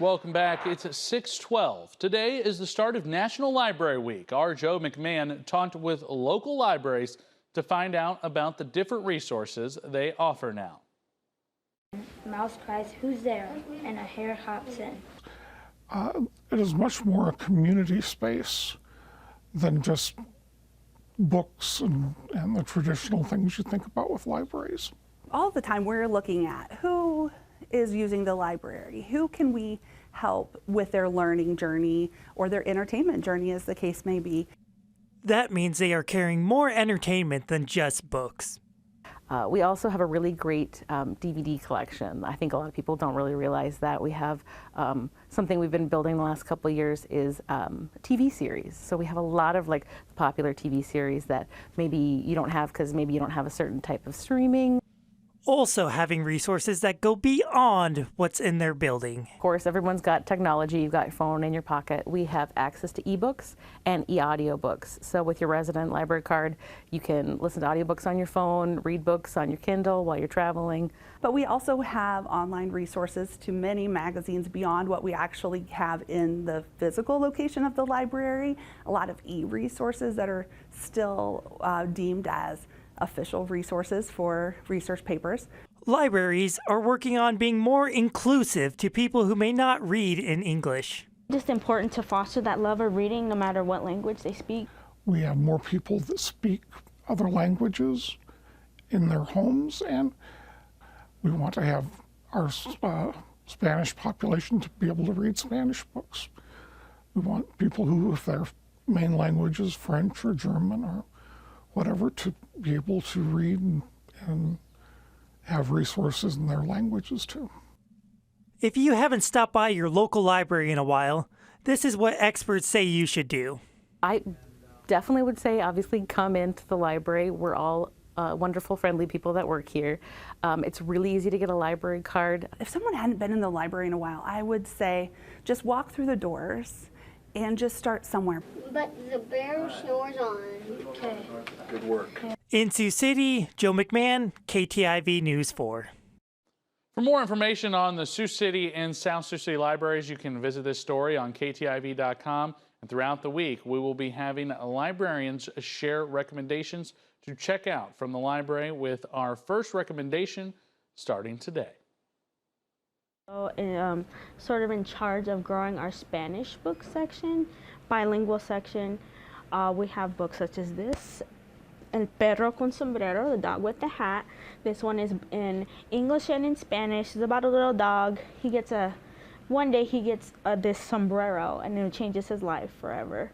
Welcome back. It's at 6:12. Today is the start of National Library Week. Our Joe McMahon talked with local libraries to find out about the different resources they offer now. Mouse cries, "Who's there?" and a hare hops in. It is much more a community space than just books and the traditional things you think about with libraries. All the time we're looking at who is using the library, who can we help with their learning journey or their entertainment journey, as the case may be. That means they are carrying more entertainment than just books. We also have a really great DVD collection. I think a lot of people don't really realize that. We have something we've been building the last couple of years is TV series. So we have a lot of like popular TV series that maybe you don't have because maybe you don't have a certain type of streaming. Also having resources that go beyond what's in their building. Of course, everyone's got technology. You've got your phone in your pocket. We have access to ebooks and e-audiobooks. So with your resident library card, you can listen to audiobooks on your phone, read books on your Kindle while you're traveling. But we also have online resources to many magazines beyond what we actually have in the physical location of the library. A lot of e-resources that are still deemed as official resources for research papers. Libraries are working on being more inclusive to people who may not read in English. Just important to foster that love of reading no matter what language they speak. We have more people that speak other languages in their homes, and we want to have our Spanish population to be able to read Spanish books. We want people who, if their main language is French or German or whatever, to be able to read and have resources in their languages too. If you haven't stopped by your local library in a while, this is what experts say you should do. I definitely would say, obviously, come into the library. We're all wonderful, friendly people that work here. It's really easy to get a library card. If someone hadn't been in the library in a while, I would say just walk through the doors and just start somewhere. But the bear snores on. Okay. Good work. In Sioux City, Joe McMahon, KTIV News 4. For more information on the Sioux City and South Sioux City libraries, you can visit this story on KTIV.com. And throughout the week, we will be having librarians share recommendations to check out from the library, with our first recommendation starting today. Sort of in charge of growing our Spanish book section, bilingual section. We have books such as this, El Perro con Sombrero, the dog with the hat. This one is in English and in Spanish. It's about a little dog. One day he gets this sombrero, and it changes his life forever.